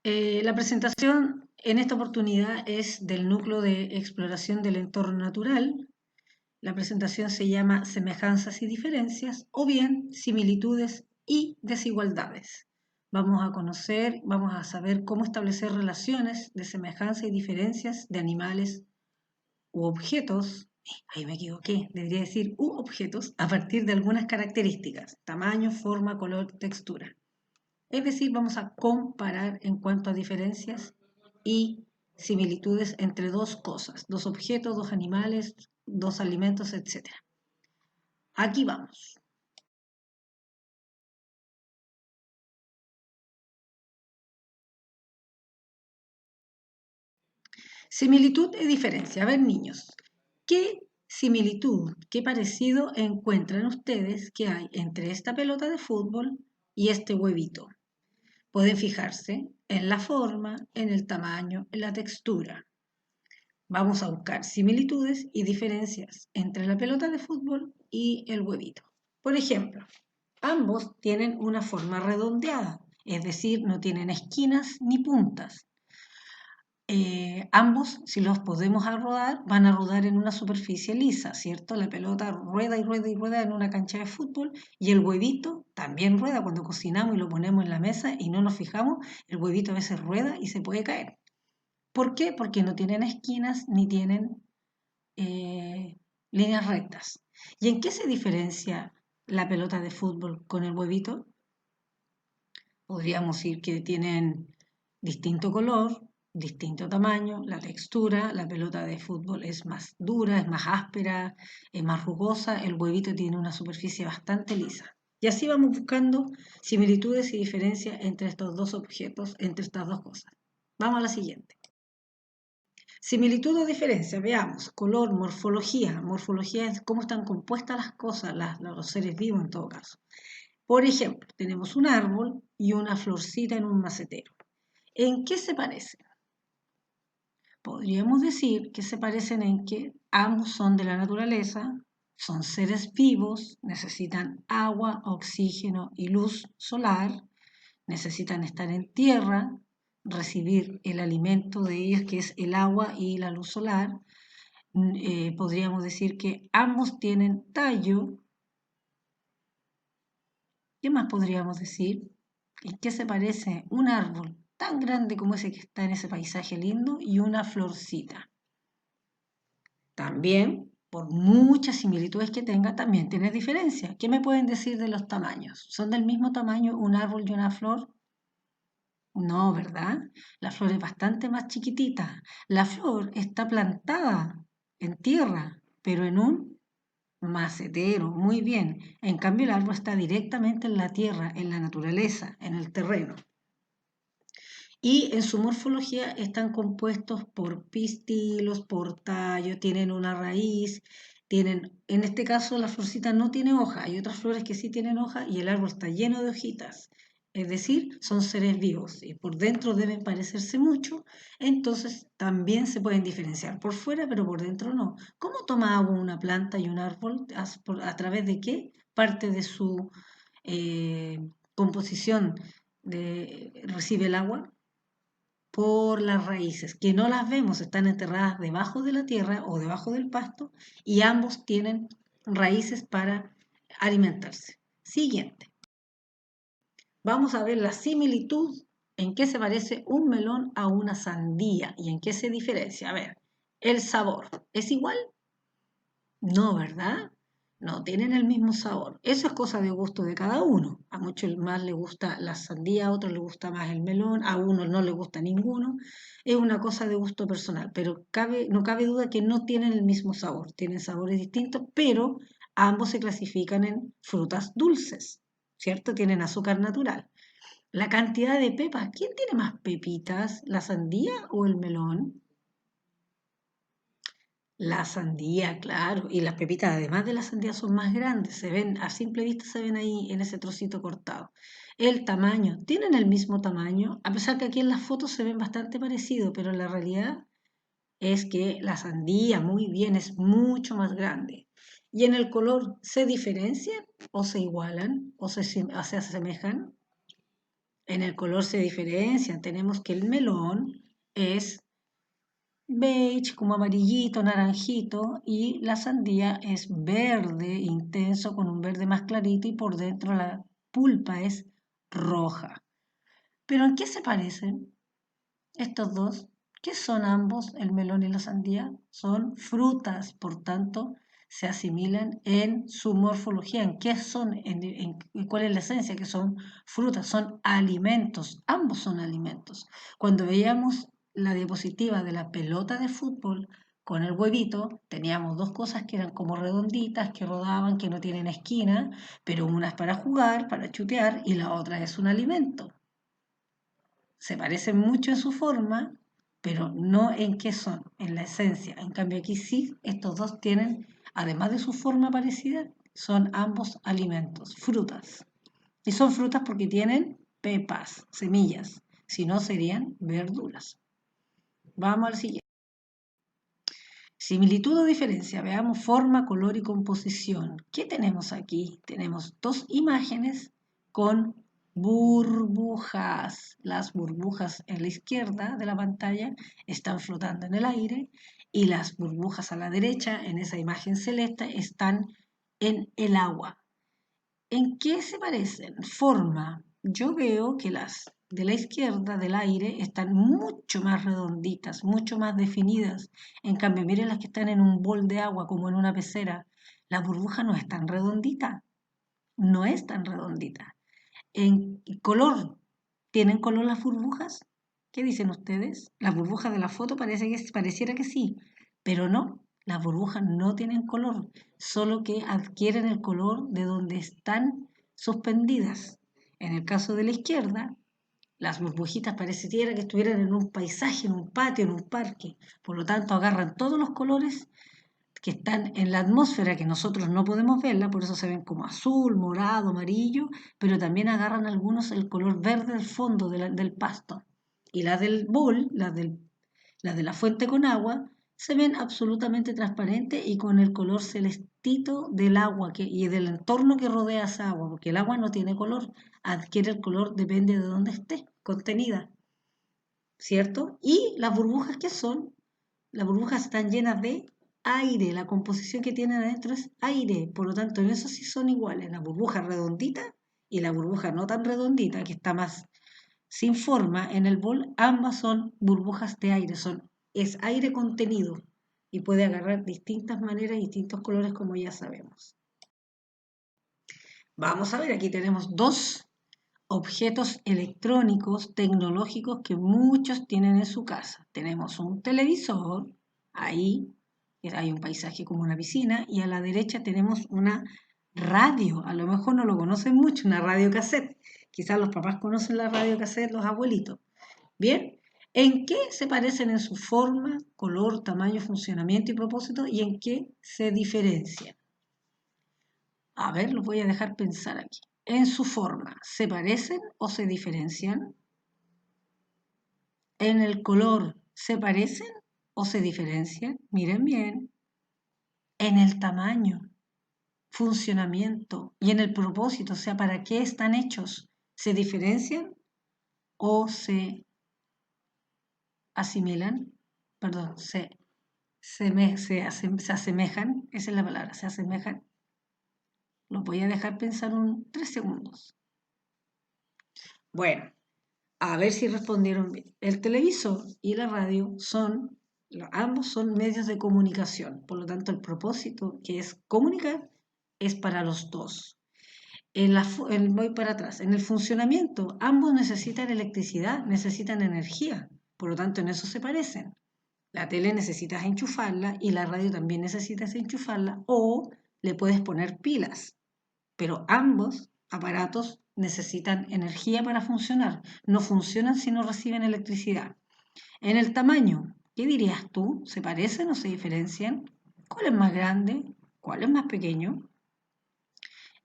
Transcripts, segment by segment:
La presentación en esta oportunidad es del núcleo de exploración del entorno natural. La presentación se llama Semejanzas y diferencias o bien similitudes y desigualdades. Vamos a saber cómo establecer relaciones de semejanza y diferencias de animales u objetos. Ahí me equivoqué, debería decir u objetos a partir de algunas características: tamaño, forma, color, textura. Es decir, vamos a comparar en cuanto a diferencias y similitudes entre dos cosas, dos objetos, dos animales, dos alimentos, etc. Aquí vamos. Similitud y diferencia. A ver, niños, ¿qué similitud, qué parecido encuentran ustedes que hay entre esta pelota de fútbol y este huevito? Pueden fijarse en la forma, en el tamaño, en la textura. Vamos a buscar similitudes y diferencias entre la pelota de fútbol y el huevito. Por ejemplo, ambos tienen una forma redondeada, es decir, no tienen esquinas ni puntas. Ambos, si los podemos rodar, van a rodar en una superficie lisa, ¿cierto? La pelota rueda y rueda y rueda en una cancha de fútbol y el huevito también rueda. Cuando cocinamos y lo ponemos en la mesa y no nos fijamos, el huevito a veces rueda y se puede caer. ¿Por qué? Porque no tienen esquinas ni tienen líneas rectas. ¿Y en qué se diferencia la pelota de fútbol con el huevito? Podríamos decir que tienen distinto color, distinto tamaño, la textura. La pelota de fútbol es más dura, es más áspera, es más rugosa. El huevito tiene una superficie bastante lisa. Y así vamos buscando similitudes y diferencias entre estos dos objetos, entre estas dos cosas. Vamos a la siguiente. Similitud o diferencia, veamos, color, morfología. Morfología es cómo están compuestas las cosas, los seres vivos en todo caso. Por ejemplo, tenemos un árbol y una florcita en un macetero. ¿En qué se parecen? Podríamos decir que se parecen en que ambos son de la naturaleza, son seres vivos, necesitan agua, oxígeno y luz solar, necesitan estar en tierra, recibir el alimento de ellos, que es el agua y la luz solar. Podríamos decir que ambos tienen tallo. ¿Qué más podríamos decir? ¿En qué se parece un árbol tan grande como ese que está en ese paisaje lindo y una florcita? También, por muchas similitudes que tenga, también tiene diferencia. ¿Qué me pueden decir de los tamaños? ¿Son del mismo tamaño un árbol y una flor? No, ¿verdad? La flor es bastante más chiquitita. La flor está plantada en tierra, pero en un macetero, muy bien. En cambio, el árbol está directamente en la tierra, en la naturaleza, en el terreno. Y en su morfología están compuestos por pistilos, por tallo, tienen una raíz, en este caso la florcita no tiene hoja, hay otras flores que sí tienen hoja y el árbol está lleno de hojitas. Es decir, son seres vivos y por dentro deben parecerse mucho, entonces también se pueden diferenciar por fuera, pero por dentro no. ¿Cómo toma agua una planta y un árbol? ¿A través de qué parte de su eh, composición recibe el agua? Por las raíces, que no las vemos, están enterradas debajo de la tierra o debajo del pasto y ambos tienen raíces para alimentarse. Siguiente. Vamos a ver la similitud, en qué se parece un melón a una sandía y en qué se diferencia. A ver, el sabor, ¿es igual? No, ¿verdad? No tienen el mismo sabor. Eso es cosa de gusto de cada uno. A muchos más les gusta la sandía, a otros les gusta más el melón, a unos no les gusta ninguno. Es una cosa de gusto personal, pero no cabe duda que no tienen el mismo sabor. Tienen sabores distintos, pero ambos se clasifican en frutas dulces, ¿cierto? Tienen azúcar natural. La cantidad de pepas, ¿quién tiene más pepitas, la sandía o el melón? La sandía, claro, y las pepitas además de la sandía son más grandes, se ven, a simple vista se ven ahí en ese trocito cortado. El tamaño, tienen el mismo tamaño, a pesar que aquí en las fotos se ven bastante parecidos, pero la realidad es que la sandía, muy bien, es mucho más grande. ¿Y en el color se diferencian o se igualan o se asemejan? En el color se diferencian. Tenemos que el melón es beige, como amarillito, naranjito, y la sandía es verde intenso con un verde más clarito y por dentro la pulpa es roja. ¿Pero en qué se parecen estos dos? ¿Qué son ambos, el melón y la sandía? Son frutas, por tanto, se asimilan en su morfología. ¿En qué son? ¿Cuál es la esencia? Que son frutas, son alimentos. Ambos son alimentos. Cuando veíamos la diapositiva de la pelota de fútbol con el huevito, teníamos dos cosas que eran como redonditas, que rodaban, que no tienen esquina, pero una es para jugar, para chutear, y la otra es un alimento. Se parecen mucho en su forma, pero no en qué son, en la esencia. En cambio aquí sí, estos dos tienen, además de su forma parecida, son ambos alimentos, frutas. Y son frutas porque tienen pepas, semillas, si no serían verduras. Vamos al siguiente. Similitud o diferencia, veamos forma, color y composición. ¿Qué tenemos aquí? Tenemos dos imágenes con burbujas. Las burbujas en la izquierda de la pantalla están flotando en el aire y las burbujas a la derecha en esa imagen celeste están en el agua. ¿En qué se parecen? Forma. Yo veo que las de la izquierda del aire están mucho más redonditas, mucho más definidas. En cambio, miren las que están en un bol de agua, como en una pecera. La burbuja no es tan redondita, no es tan redondita. En color, ¿tienen color las burbujas? ¿Qué dicen ustedes? Las burbujas de la foto pareciera que sí, pero no. Las burbujas no tienen color, solo que adquieren el color de donde están suspendidas. En el caso de la izquierda, las burbujitas pareciera que estuvieran en un paisaje, en un patio, en un parque. Por lo tanto, agarran todos los colores que están en la atmósfera, que nosotros no podemos verla, por eso se ven como azul, morado, amarillo, pero también agarran algunos el color verde del fondo del pasto. Y las del bowl, las de la fuente con agua, se ven absolutamente transparentes y con el color celestito del agua y del entorno que rodea esa agua, porque el agua no tiene color, adquiere el color, depende de dónde esté contenida, ¿cierto? Y las burbujas, ¿qué son? Las burbujas están llenas de aire, la composición que tienen adentro es aire, por lo tanto en eso sí son iguales, la burbuja redondita y la burbuja no tan redondita, que está más sin forma en el bol, ambas son burbujas de aire, es aire contenido y puede agarrar distintas maneras, distintos colores como ya sabemos. Vamos a ver, aquí tenemos dos objetos electrónicos, tecnológicos que muchos tienen en su casa. Tenemos un televisor, ahí hay un paisaje como una piscina, y a la derecha tenemos una radio, a lo mejor no lo conocen mucho, una radio cassette. Quizás los papás conocen la radio cassette, los abuelitos. Bien, ¿en qué se parecen en su forma, color, tamaño, funcionamiento y propósito y en qué se diferencian? A ver, los voy a dejar pensar aquí. En su forma, ¿se parecen o se diferencian? En el color, ¿se parecen o se diferencian? Miren bien. En el tamaño, funcionamiento y en el propósito, o sea, ¿para qué están hechos? ¿Se diferencian o se asimilan? Perdón, se asemejan, esa es la palabra, se asemejan. Los voy a dejar pensar 3 segundos. Bueno, a ver si respondieron bien. El televisor y la radio ambos son medios de comunicación, por lo tanto el propósito, que es comunicar, es para los dos. Voy para atrás. En el funcionamiento, ambos necesitan electricidad, necesitan energía, por lo tanto en eso se parecen. La tele necesitas enchufarla y la radio también necesitas enchufarla o le puedes poner pilas, pero ambos aparatos necesitan energía para funcionar. No funcionan si no reciben electricidad. En el tamaño, ¿qué dirías tú? ¿Se parecen o se diferencian? ¿Cuál es más grande? ¿Cuál es más pequeño?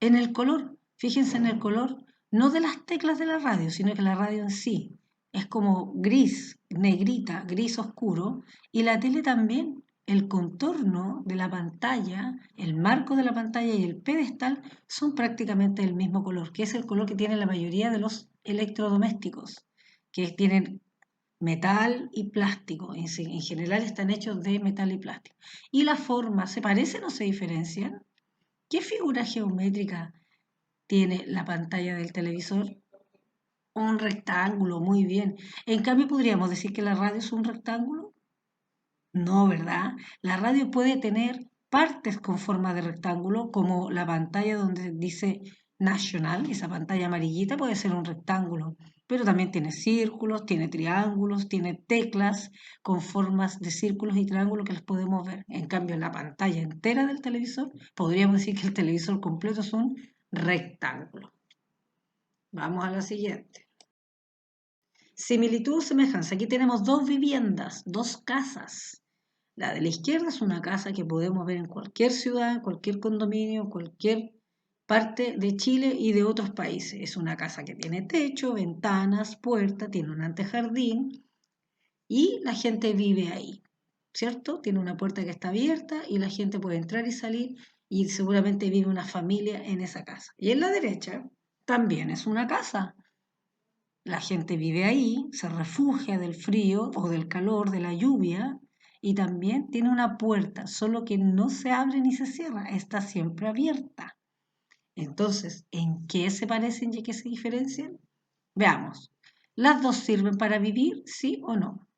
En el color, fíjense en el color, no de las teclas de la radio, sino que la radio en sí es como gris, negrita, gris oscuro, y la tele también el contorno de la pantalla, el marco de la pantalla y el pedestal son prácticamente del mismo color, que es el color que tienen la mayoría de los electrodomésticos, que tienen metal y plástico. En general están hechos de metal y plástico. ¿Y la forma se parecen o se diferencian? ¿Qué figura geométrica tiene la pantalla del televisor? Un rectángulo, muy bien. En cambio, podríamos decir que la radio es un rectángulo. No, ¿verdad? La radio puede tener partes con forma de rectángulo, como la pantalla donde dice National, esa pantalla amarillita puede ser un rectángulo, pero también tiene círculos, tiene triángulos, tiene teclas con formas de círculos y triángulos que las podemos ver. En cambio, la pantalla entera del televisor, podríamos decir que el televisor completo es un rectángulo. Vamos a la siguiente. Similitud o semejanza. Aquí tenemos dos viviendas, dos casas. La de la izquierda es una casa que podemos ver en cualquier ciudad, en cualquier condominio, en cualquier parte de Chile y de otros países. Es una casa que tiene techo, ventanas, puerta, tiene un antejardín y la gente vive ahí, ¿cierto? Tiene una puerta que está abierta y la gente puede entrar y salir y seguramente vive una familia en esa casa. Y en la derecha también es una casa. La gente vive ahí, se refugia del frío o del calor, de la lluvia, y también tiene una puerta, solo que no se abre ni se cierra, está siempre abierta. Entonces, ¿en qué se parecen y en qué se diferencian? Veamos. ¿Las dos sirven para vivir, sí o no?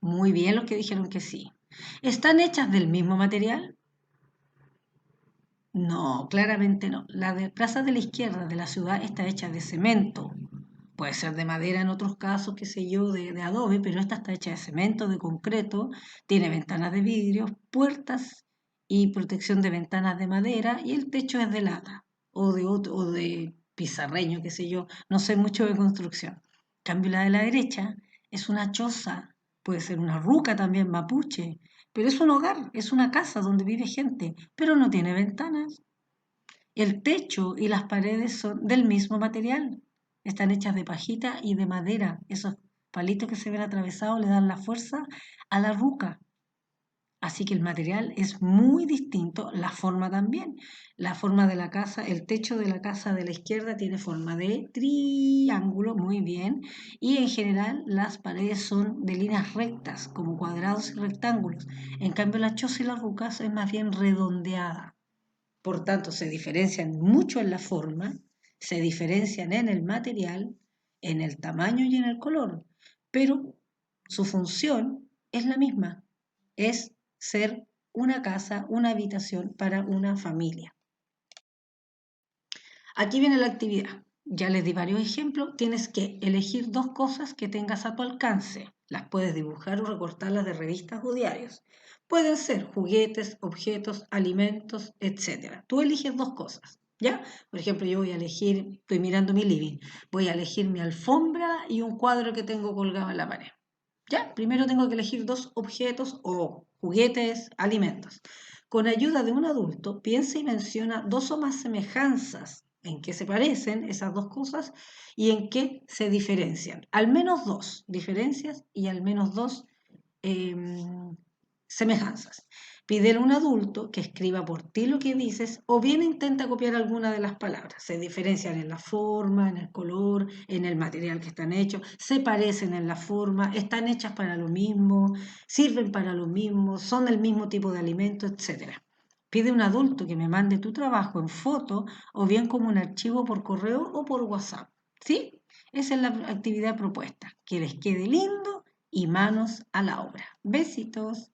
Muy bien los que dijeron que sí. ¿Están hechas del mismo material? No, claramente no. La de Plaza de la Izquierda de la ciudad está hecha de cemento. Puede ser de madera en otros casos, qué sé yo, de adobe, pero esta está hecha de cemento, de concreto, tiene ventanas de vidrio, puertas y protección de ventanas de madera y el techo es de lata o de pizarreño, qué sé yo, no sé mucho de construcción. En cambio, la de la derecha es una choza, puede ser una ruca también mapuche, pero es un hogar, es una casa donde vive gente, pero no tiene ventanas. El techo y las paredes son del mismo material. Están hechas de pajita y de madera. Esos palitos que se ven atravesados le dan la fuerza a la ruca. Así que el material es muy distinto, la forma también. La forma de la casa, el techo de la casa de la izquierda tiene forma de triángulo, muy bien. Y en general las paredes son de líneas rectas, como cuadrados y rectángulos. En cambio la choza y las rucas es más bien redondeada. Por tanto, se diferencian mucho en la forma, se diferencian en el material, en el tamaño y en el color, pero su función es la misma, es ser una casa, una habitación para una familia. Aquí viene la actividad. Ya les di varios ejemplos. Tienes que elegir dos cosas que tengas a tu alcance. Las puedes dibujar o recortarlas de revistas o diarios. Pueden ser juguetes, objetos, alimentos, etc. Tú eliges dos cosas, ¿ya? Por ejemplo, yo voy a elegir, estoy mirando mi living, voy a elegir mi alfombra y un cuadro que tengo colgado en la pared. ¿Ya? Primero tengo que elegir dos objetos o juguetes, alimentos. Con ayuda de un adulto, piensa y menciona dos o más semejanzas en qué se parecen esas dos cosas y en qué se diferencian. Al menos dos diferencias y al menos dos semejanzas. Pídele a un adulto que escriba por ti lo que dices o bien intenta copiar alguna de las palabras. Se diferencian en la forma, en el color, en el material que están hechos, se parecen en la forma, están hechas para lo mismo, sirven para lo mismo, son del mismo tipo de alimento, etc. Pide a un adulto que me mande tu trabajo en foto o bien como un archivo por correo o por WhatsApp. ¿Sí? Esa es la actividad propuesta. Que les quede lindo y manos a la obra. Besitos.